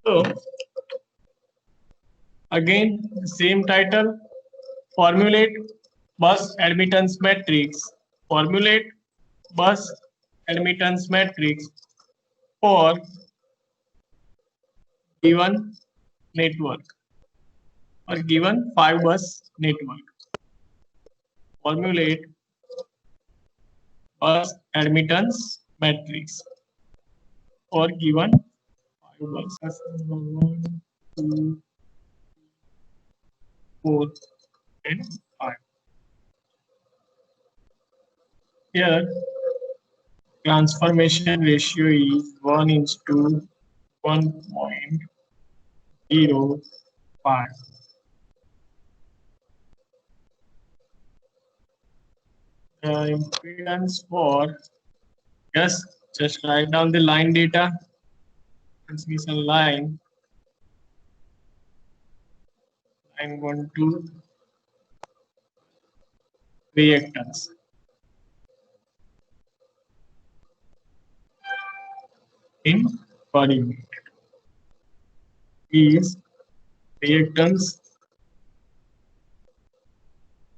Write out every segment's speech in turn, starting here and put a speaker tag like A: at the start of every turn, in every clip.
A: So again, the same title, formulate bus admittance matrix. Formulate bus admittance matrix for given network or given 5 bus network. Formulate bus admittance matrix for given 5 buses. 1, 2, 4, and 5. Here, transformation ratio is 1:1.05. The impedance for, yes, just write down the line data. Transmission line 912 reactance. In per unit is reactance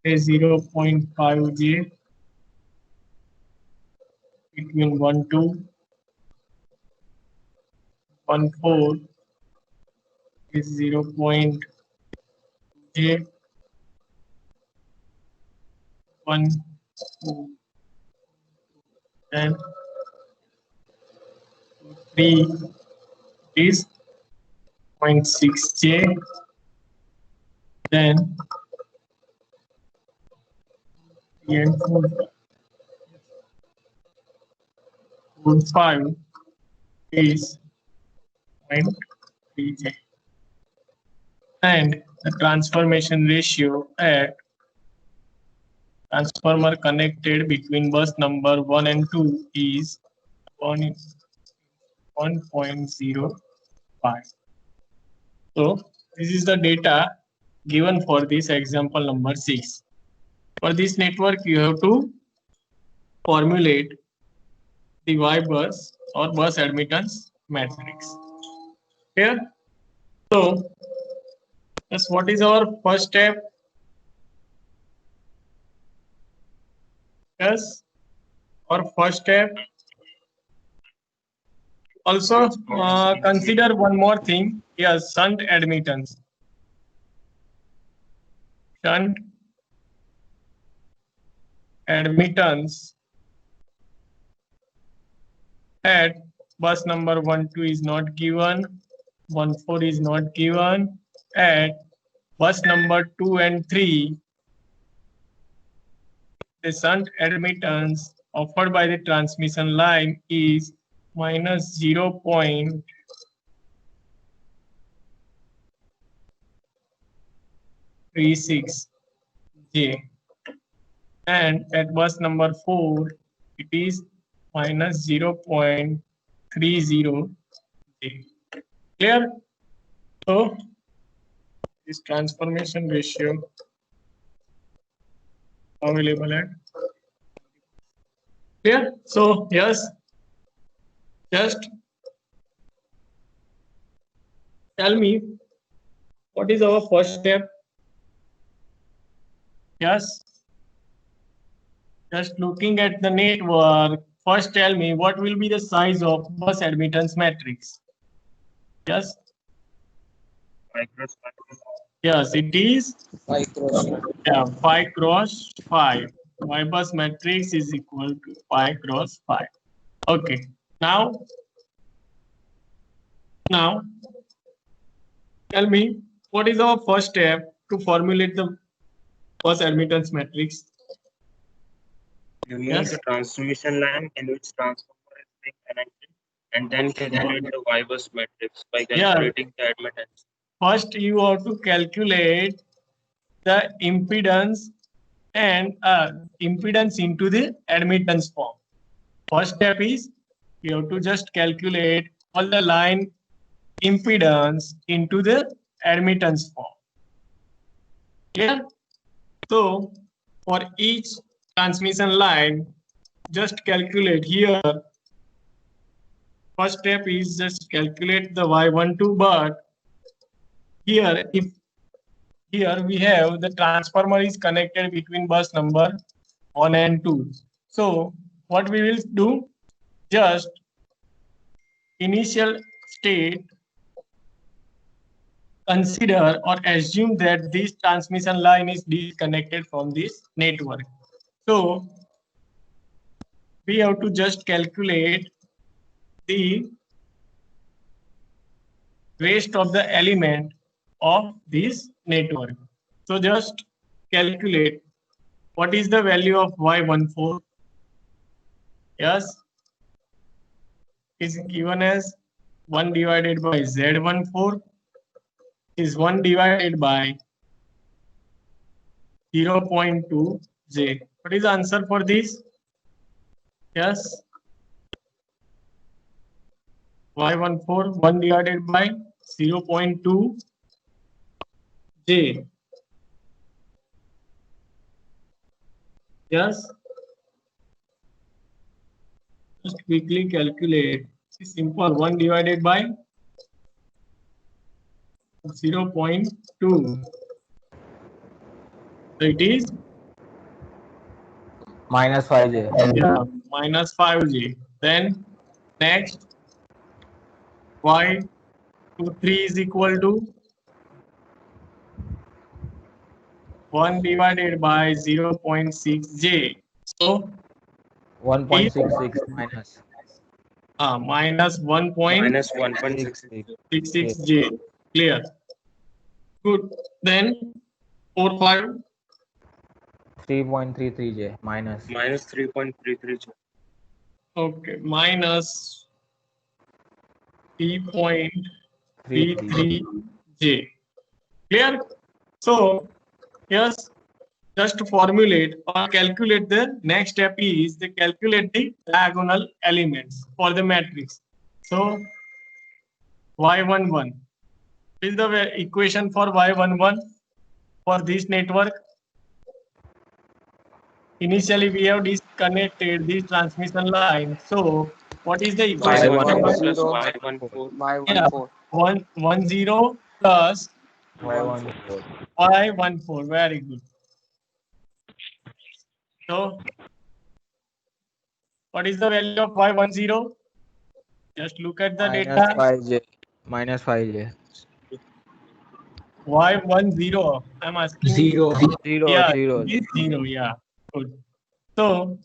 A: is 0.5 J between 1214 is 0.J 1 and 3 is 0.6 J, then 3 and 4.5 is 0.3 J. And the transformation ratio at transformer connected between bus number 1 and 2 is 1.05. So this is the data given for this example number 6. For this network, you have to formulate the Y bus or bus admittance matrix. Here, so yes, what is our first step? Yes, our first step. Also, consider one more thing. Yes, shunt admittance. Shunt admittance at bus number 1, 2 is not given, 1, 4 is not given. At bus number 2 and 3, the shunt admittance offered by the transmission line is minus 0.36 J. And at bus number 4, it is minus 0.30 J. Clear? So, this transformation ratio available at clear. So yes, just tell me what is our first step. Yes, just looking at the network, first tell me what will be the size of bus admittance matrix. Yes,
B: 5 cross 5.
A: yes, it is
C: 5 cross 5.
A: Yeah, 5 cross 5. Y bus matrix is equal to 5 cross 5. Okay. Now tell me what is our first step to formulate the bus admittance matrix.
B: You need
A: Yes.
B: the transmission line in which transformer is being connected, and then calculate the Y bus matrix by calculating the admittance.
A: First, you have to calculate the impedance and impedance into the admittance form. First step is you have to just calculate all the line impedance into the admittance form. Clear? So for each transmission line, just calculate here. first step is just calculate the y12, but here we have the transformer is connected between bus number 1 and 2. So what we will do, just initial state, consider or assume that this transmission line is disconnected from this network. So we have to just calculate the rest of the element of this network. So just calculate what is the value of y14. Yes, is given as 1 divided by z14 is 1 divided by 0.2 j. What is the answer for this? Yes, y14 1 divided by 0.2 j. Yes, just quickly calculate. It's simple. 1 divided by 0.2. So it is
C: minus 5j.
A: yeah, minus 5j. Then next y23 is equal to 1 divided by 0.6j. So
C: 1.66 minus
A: minus
B: minus 1.66.
A: 1.66j. Clear. Good. Then 4, 5.
C: 3.33j minus
B: Minus 3.33.
A: Okay. Minus 3.33j. Clear. So yes, just to formulate or calculate the next step is to calculate the diagonal elements for the matrix. So y11 is the equation for y11 for this network. Initially we have disconnected this transmission line. So what is the equation?
B: Y11 plus
D: Zero.
B: Y14.
A: Yeah,
D: 1
A: 110 plus
C: y14
A: y14. Very good. So what is the value of y10? Just look at the
C: minus
A: data.
C: 5j minus 5j
A: y10. I'm asking.
E: 0.
C: 0
A: Yeah,
C: 0
A: it is 0. Yeah, good. So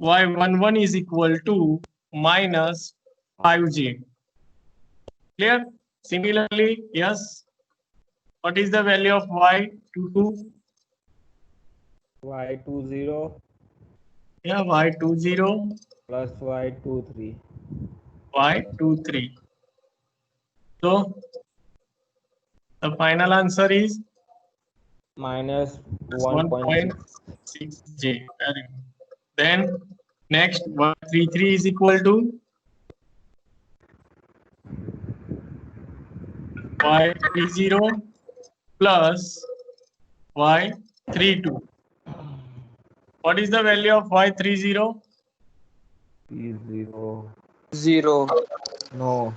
A: y11 is equal to minus 5j. Clear? Similarly, yes. What is the value of y22?
C: y20
A: Yeah, y20
C: plus y23
A: y23. So the final answer is
C: minus 1.6
A: 1.6j. Very good. Then next y33 is equal to y30 plus y32. What is the value of y30?
C: P0
D: 0
C: no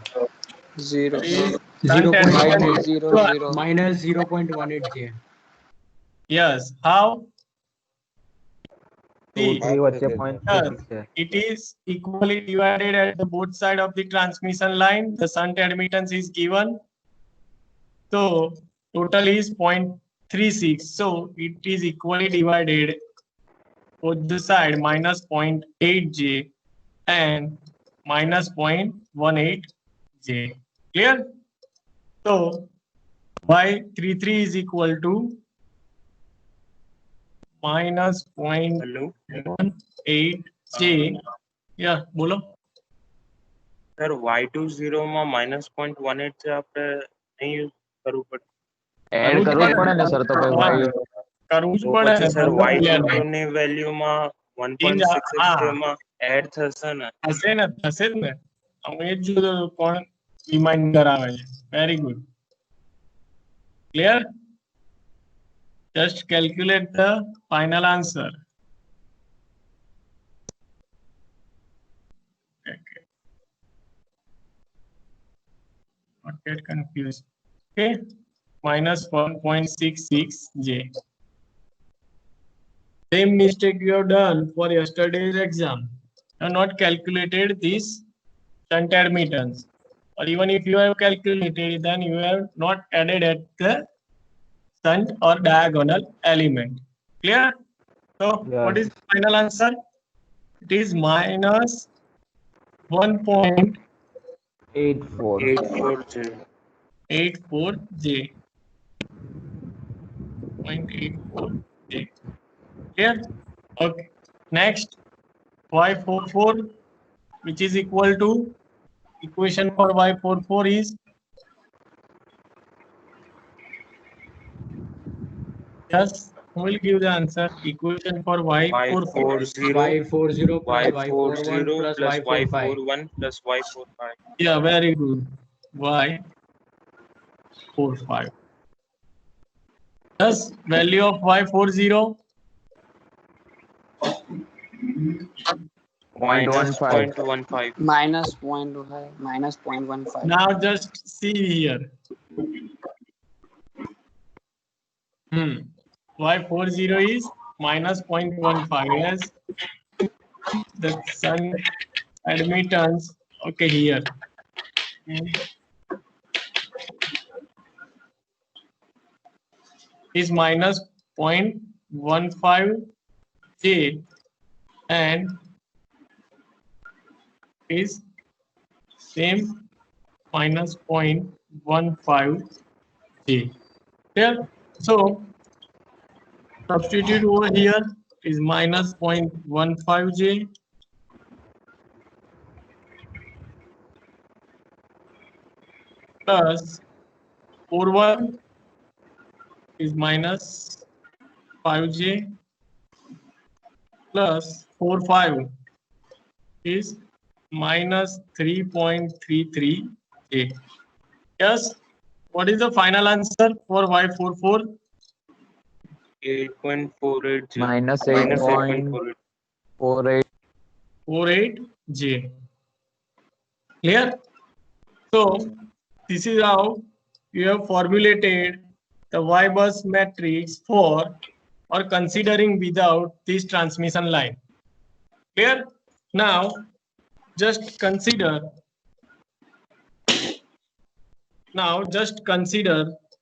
D: 0
A: Is
E: 0.18
D: 0
E: minus 0.18j.
A: yes. How?
C: 2
A: See,
C: 3 बच्चे
A: yes,
C: 0.36 है
A: it is equally divided at the both side of the transmission line. The shunt admittance is given. So total is 0.36. So it is equally divided both the side minus 0.8j and minus 0.18j. Clear? So y33 is equal to minus
B: Hello.
A: 0.18j. Yeah, બોલો.
B: Sir y20 માં -0.18 છે આપણે નહીં use કરવું પડે.
C: Add કરવું જ પડે ને સર તો ભાઈ y
A: કરવું જ
B: તો
A: પડે
B: પછી સર
A: ને.
B: y22 ની વેલ્યુમાં 1.66 માં એડ થશે ને.
A: થશે જ ને. હું એ જ કોણ રિમાઇન્ડ કરાવે છે. Very good. Clear? Just calculate the final answer. Okay. not get confused. Okay, minus 1.66 J. Same mistake you have done for yesterday's exam. You have not calculated this shunt admittance, or even if you have calculated, then you have not added at the shunt or diagonal element. Clear? So what is
C: Yes.
A: the final answer? It is minus 1.84
C: 8-4.
B: 84 J.
A: J. 0.84 J. Clear? Okay. Next, y44, which is equal to, equation for y44 is, yes, who will give the answer? Equation for y44.
B: Y40
E: Y40 plus Y41
B: Y40
E: plus
B: plus
E: Y45.
B: Y41 plus Y45.
A: Yeah, very good. Y45. Thus, value of y40,
B: Minus
C: 0.15.
B: 0.15.
D: minus 0.5 minus 0.15.
A: now just see here. Y40 is minus 0.15 as the sun admittance. Okay, here. Is minus 0.15 J and is same minus 0.15 J. Clear? So substitute over here is minus 0.15 J plus 41 is minus 5J plus 45 is minus 3.33 J. Yes. What is the final answer for Y44?
B: 8.48 J.
C: Minus
B: Minus
C: 8.48.
A: 48 J. Clear? So this is how you have formulated the Y bus matrix for or considering without this transmission line. Clear? Now just consider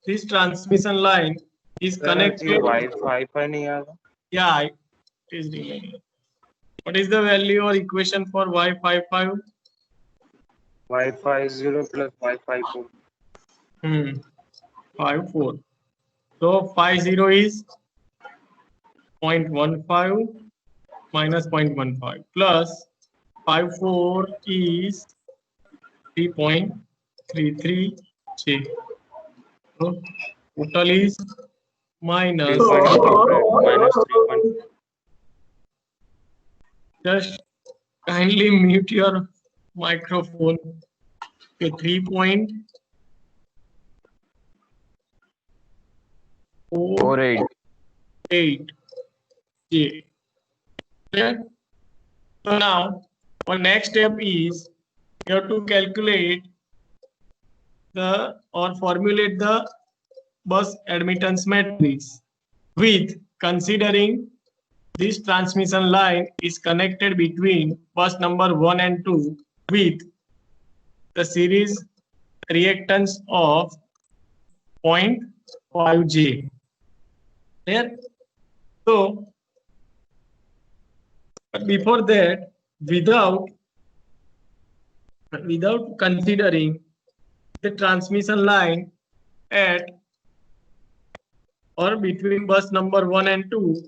A: this transmission line is connected.
B: Wi-Fi पर नहीं आ रहा.
A: Yeah, it is remaining. What is the value or equation for Y55?
B: Y50 plus Y54.
A: 54. So 50 is 0.15 minus 0.15 plus 54 is 3.33 J. So total is minus
B: 3.4 minus 3.
A: Just kindly mute your microphone. Okay, 3.48
C: .48.
A: J. Clear? So now, our next step is you have to calculate the or formulate the bus admittance matrix with considering this transmission line is connected between bus number 1 and 2 with the series reactance of 0.5 J. Clear? So, but before that, without considering the transmission line at or between bus number 1 and 2,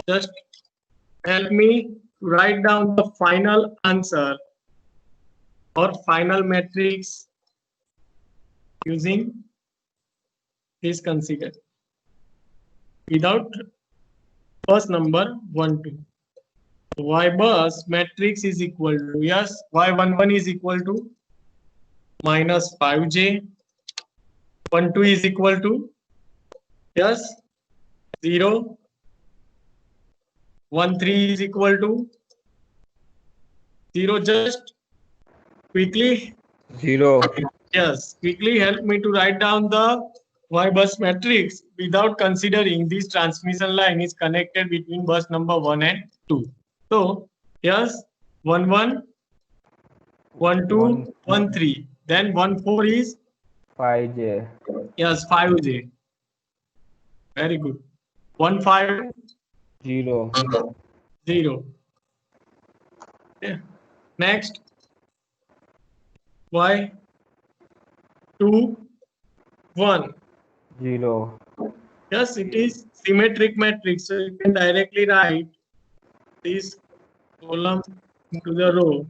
A: just help me write down the final answer or final matrix using this consider without bus number 1 2. Y bus matrix is equal to, yes, Y11 is equal to minus 5J, 12 is equal to, yes, 0, 13 is equal to 0. Just quickly
C: 0.
A: Yes, quickly help me to write down the Y bus matrix without considering this transmission line is connected between bus number 1 and 2. So, yes, 1 1, 1 2, 1 3. Then 1 4 is,
C: 5J.
A: yes, 5J. Very good. 1 5,
C: 0.
A: 0. Yeah. Next, Y 2 1.
C: 0.
A: Yes, it is symmetric matrix. So you can directly write this column into the row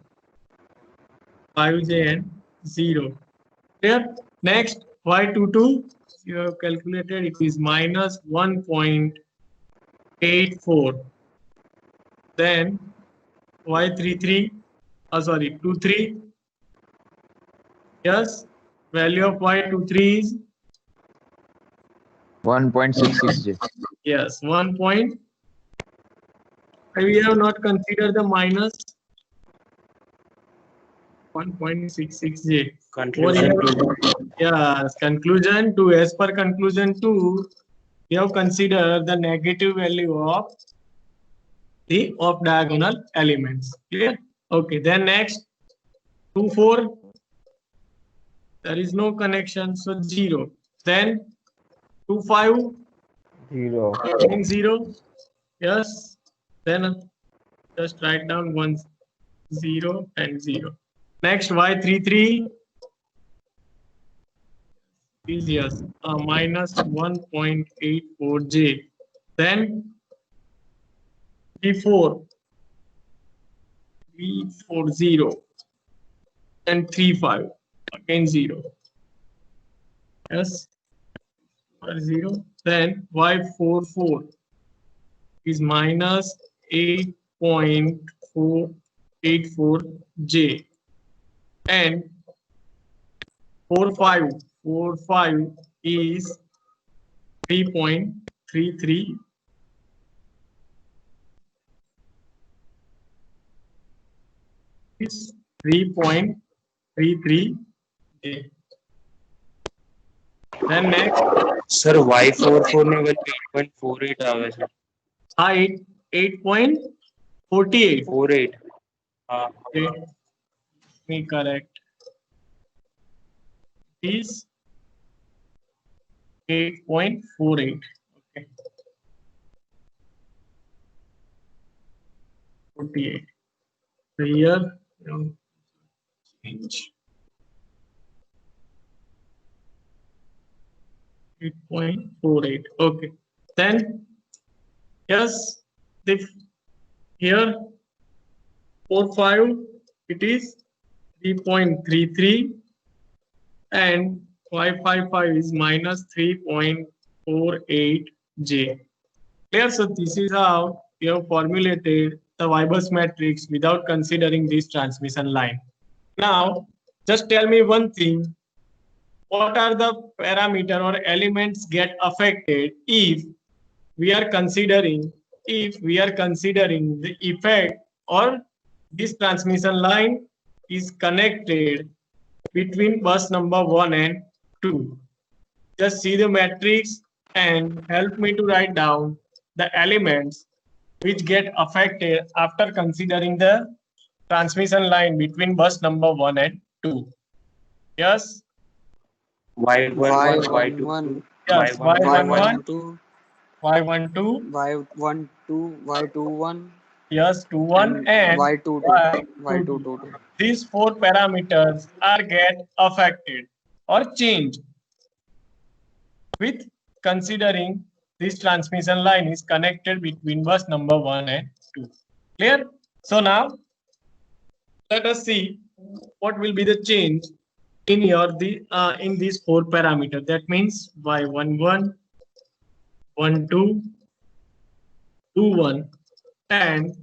A: 5J and 0. Clear? Next, Y22, you have calculated it is minus 1.84. Then Y33, sorry, 23. Yes, value of Y23 is,
C: 1.66J.
A: yes, 1. We have not considered the minus 1.66J.
B: Conclusion to
A: Yes, conclusion 2. As per conclusion 2, we have considered the negative value of the off diagonal elements. Clear? Okay, then next 2 4. There is no connection, so 0. Then 2 5,
C: 0.
A: again 0. Yes. Then just write down 1 0 and 0. Next Y33 is, yes, minus 1.84J. Then B4 0 and 3 5, again 0. Yes, 0. Then Y44 is minus 8.484J, and 4 5 is 3.33. Is 3.33. Then next,
B: sir Y44 में बस 8.48 आवे sir
A: 8.48.
B: 48 हाँ
A: Okay, me correct. Is 8.48. Okay. 48. So here, change 8.48. Okay. Then, yes, here 4 5, it is 3.33, and Y55 is minus 3.48J. Clear? So this is how you have formulated the Y bus matrix without considering this transmission line. Now, just tell me one thing. What are the parameter or elements get affected if we are considering the effect or this transmission line is connected between bus number 1 and 2? Just see the matrix and help me to write down the elements which get affected after considering the transmission line between bus number 1 and 2. Yes?
B: Y11 Y22
D: Y11,
A: Yes,
B: Y11
D: Y12,
A: Y12,
D: Y12, Y21,
A: yes, 21 and
D: Y22,
A: Y22.
D: Y22.
A: These 4 parameters are get affected or changed with considering this transmission line is connected between bus number 1 and 2. Clear? So now let us see what will be the change in in these 4 parameters. That means Y11, 12, 21, and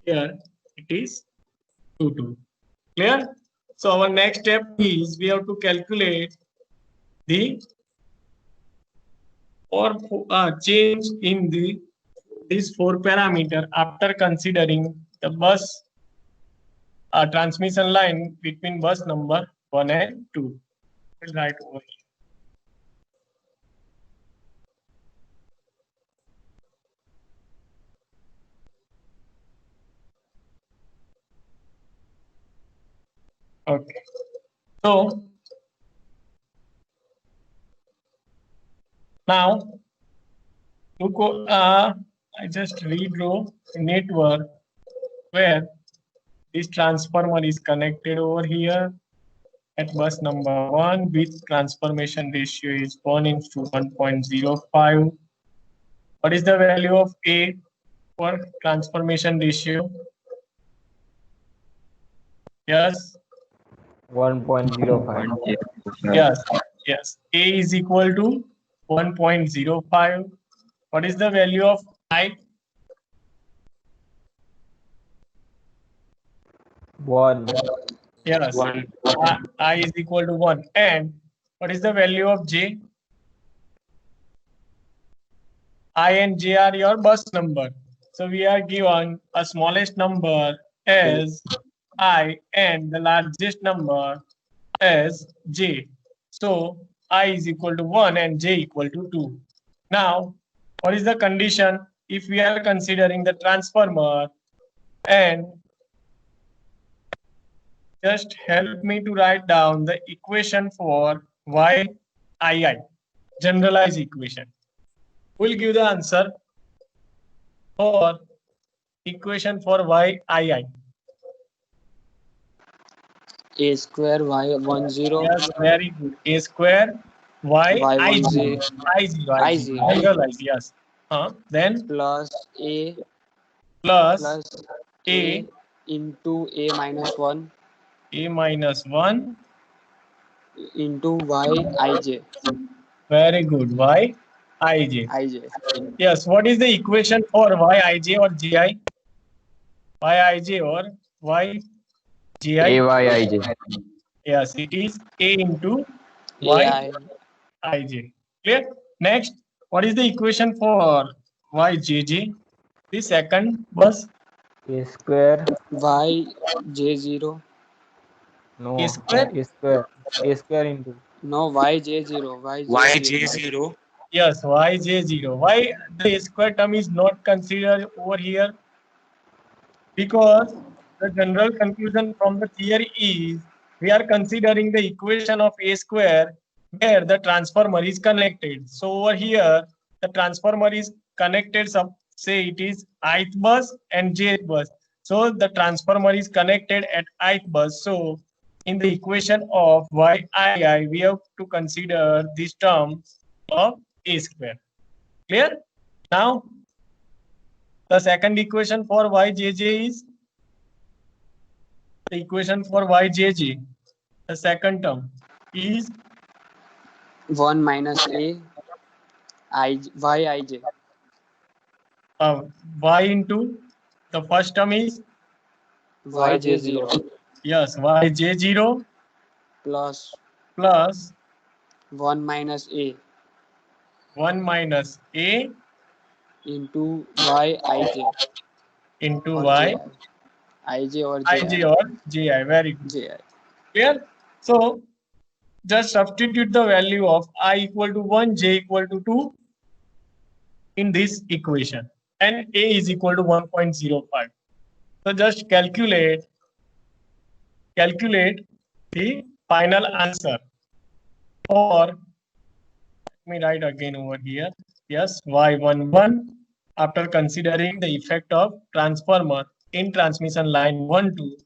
A: here it is 22. Clear? So our next step is we have to calculate the or change in these 4 parameter after considering the bus transmission line between bus number 1 and 2. We'll write over here. Okay. So now I just redraw a network where this transformer is connected over here at bus number 1 with transformation ratio is 1:1.05. What is the value of A for transformation ratio? Yes.
C: 1.05.
A: Yes. Yes. A is equal to 1.05. What is the value of I?
C: 1.
A: Yes.
B: One.
A: I is equal to 1. And what is the value of J? I and J are your bus number. So we are given a smallest number as I and the largest number as J. So I is equal to 1 and J equal to 2. Now, what is the condition if we are considering the transformer? And just help me to write down the equation for YII, generalized equation. We'll give the answer for equation for YII.
D: A square y10
A: Yes, very good. A square Y I
D: y10
A: zero.
D: I0
A: Generalized, yes. Then
D: plus A
A: plus
D: plus
A: A
D: A into A minus 1
A: A minus 1.
D: into Yij.
A: Very good. Y I J.
D: Ij.
A: Yes. What is the equation for Y I J or G I? Y I J or Y G I?
C: AYIJ.
A: Yes, it is A into Y
D: AI.
A: I-J. Clear? Next, what is the equation for YJJ? The second bus.
C: A square.
D: Yj0.
C: No.
A: A square?
C: A square. A square into.
D: No, Yj0. Yj0.
B: YJ0.
A: Yes, YJ0. Why the square term is not considered over here? Because the general conclusion from the theory is we are considering the equation of A square where the transformer is connected. So over here, the transformer is connected, say it is ith bus and jth bus. So the transformer is connected at ith bus. So in the equation of YII, we have to consider this term of A square. Clear? Now, the second equation for YJJ is the equation for YJJ. The second term is
D: 1 minus A Yij.
A: Y into the first term is
D: Yj0
A: yes YJ0
D: plus
A: plus
D: 1 minus A
A: 1 minus A
D: into Yij
A: into
D: or
A: Y
D: Ji. Ij or
A: IJ or JI. Very good.
D: Ji.
A: Clear? So just substitute the value of I equal to 1, J equal to 2 in this equation and A is equal to 1.05. So just calculate the final answer for, let me write again over here. Yes, Y11 after considering the effect of transformer in transmission line 1 2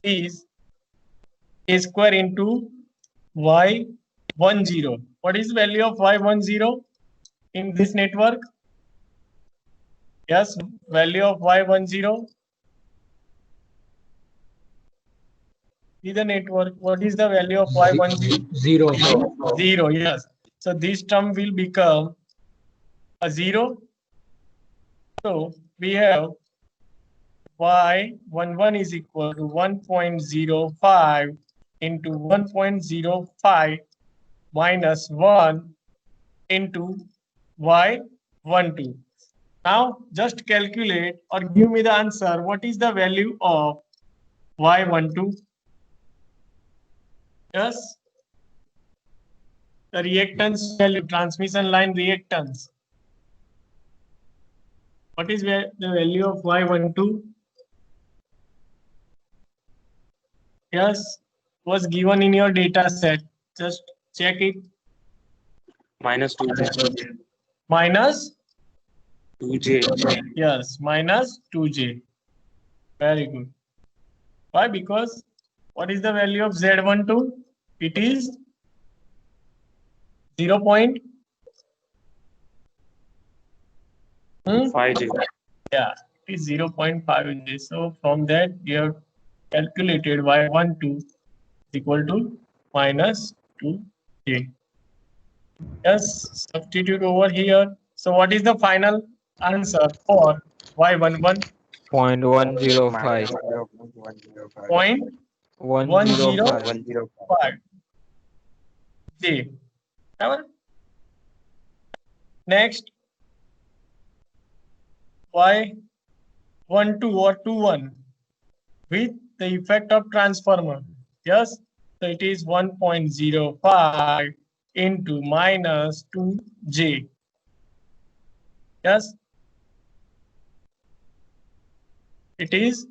A: is A square into Y10. What is value of Y10 in this network? Yes, value of Y10 is the network. What is the value of Y10?
E: 0.
A: 0, yes. So this term will become a 0. So we have Y11 is equal to 1.05 into 1.05 minus 1 into Y12. Now just calculate or give me the answer. What is the value of Y12? Yes. The reactance value, transmission line reactance. What is the value of Y12? Yes, was given in your data set. Just check it.
B: minus 2j.
A: Minus,
B: 2j.
A: yes, minus 2j. Very good. Why? Because what is the value of Z12? It is 0.
B: 5j.
A: Yeah, it is 0.5 J. So from that you have calculated Y12 is equal to minus 2J. Yes, substitute over here. So what is the final answer for Y11?
C: 0.105.
A: Point
C: 105.
A: 105 J. Right? Next, Y12 or 21 with the effect of transformer. Yes, so it is 1.05 into minus 2J. Yes, it is.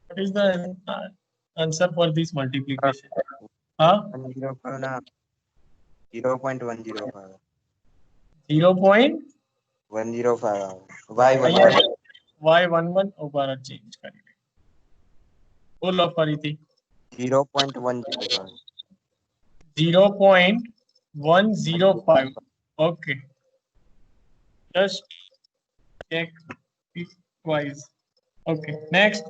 A: What is the answer for this multiplication? Huh?
F: 0.105.
A: 0.105
F: Y11.
A: Y11 ऊपर change करेंगे बोलो Faridi
F: 0.105.
A: 0.105 okay just check it twice okay next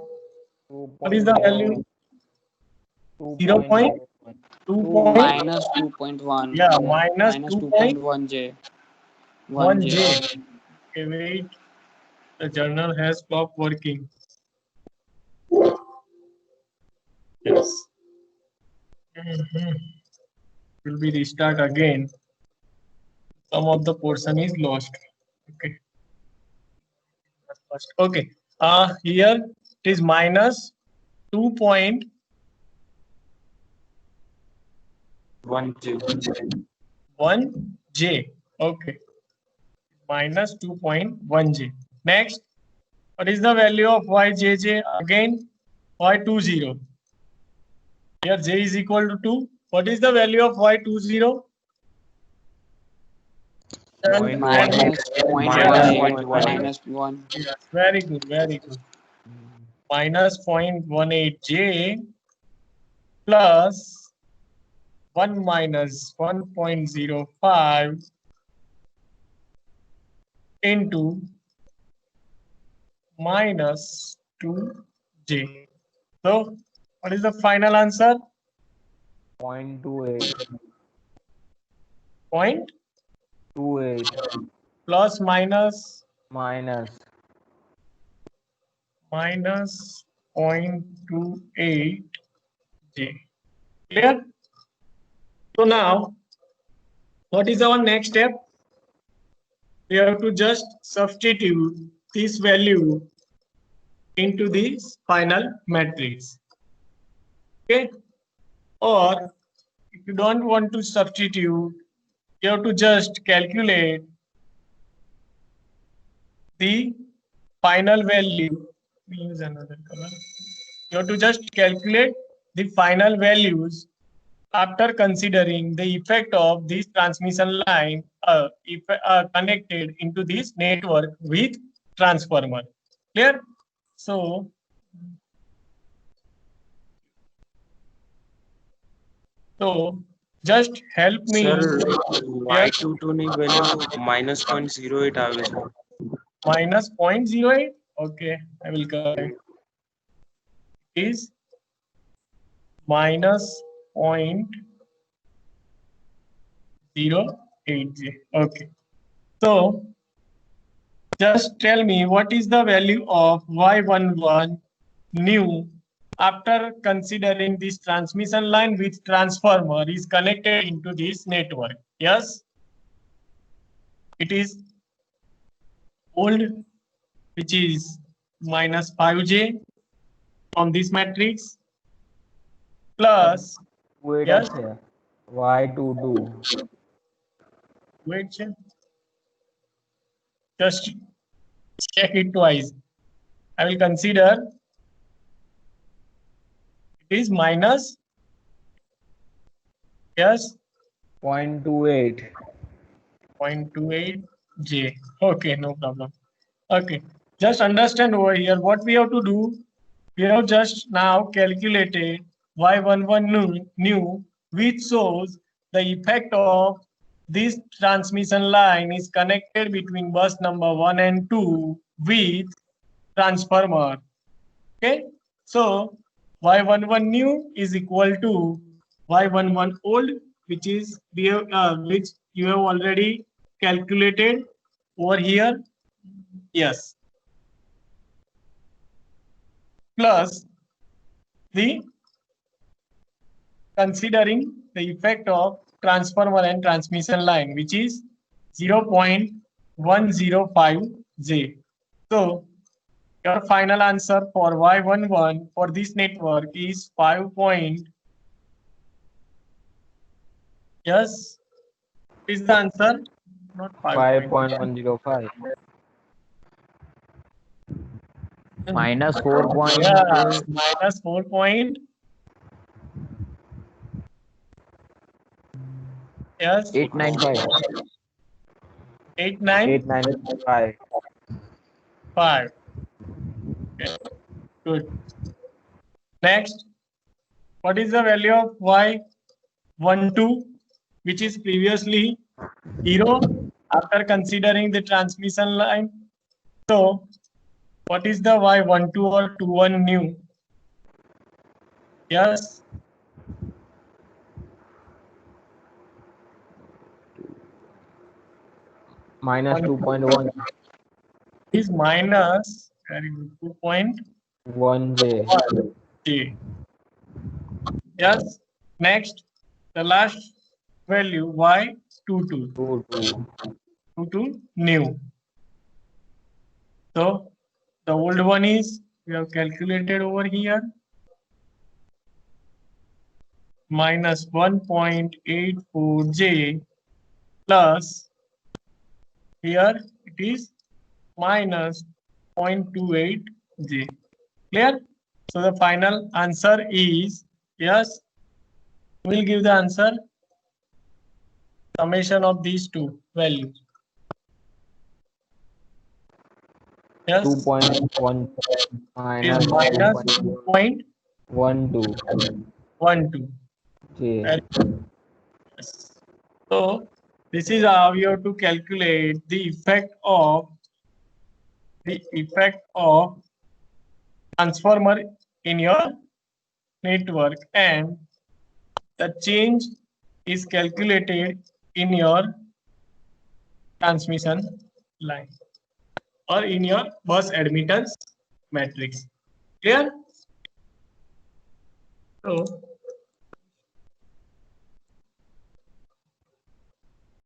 A: what is the value 0.2
D: minus 2.1.
A: yeah minus
D: Minus
A: 2.1
D: 2.1 J.
A: J okay wait the journal has stopped working yes will be restart again some of the portion is lost okay okay here it is minus 2.1 J okay minus 2.1 J next what is the value of yjj again y20 here J is equal to 2 what is the value of y20
D: Minus 0.18. Minus 1.
A: yes, very good minus 0.18 J plus 1 minus 1.05 into minus 2J. So, what is the final answer?
C: 0.28.
A: 0.28 plus minus
C: minus
A: 0.28 J. Clear? So now, what is our next step? We have to just substitute this value into this final matrix. Okay? Or if you don't want to substitute, you have to just calculate the final value. We use another color. You have to just calculate the final values after considering the effect of this transmission line connected into this network with transformer. Clear? So just help me.
B: Sir, y22 ની value minus 0.08 આવે છે.
A: Minus 0.08. Okay, I will correct. Is minus 0.08J. Okay. So just tell me what is the value of Y11 new after considering this transmission line with transformer is connected into this network. Yes, it is old, which is minus 5J from this matrix. plus
C: wait
A: yes
C: আছে y22
A: wait just check it twice. I will consider it is minus yes
C: 0.28
A: 0.28 j. Okay, no problem. Okay, just understand over here what we have to do. We have just now calculated y11 new, which shows the effect of this transmission line is connected between bus number 1 and 2 with transformer. Okay, so y11 new is equal to y11 old, which is which you have already calculated over here. Yes, plus the considering the effect of transformer and transmission line, which is 0.105 j. So your final answer for y11 for this network is 5 point. Yes, is the answer not 5 point.
C: 5.105 minus 4 point
A: Yeah, minus 4 point. Yes,
C: 895
A: 895.
C: 895
A: Okay, good. Next, what is the value of y12, which is previously 0 after considering the transmission line? So, what is the y12 or 21 new? Yes,
C: minus 2.1
A: is minus very good, 2.1
C: j
A: j. Yes, next, the last value y22, 22 new. So, the old one is we have calculated over here minus 1.84 j plus here it is minus 0.28 j. Clear? So the final answer is yes. We'll give the answer summation of these two values. Yes,
C: 2.1
A: is minus
C: 2.12
A: 2.12.
C: j
A: Very good. Yes. So this is how you have to calculate the effect of transformer in your network, and the change is calculated in your transmission line or in your bus admittance matrix. Clear? So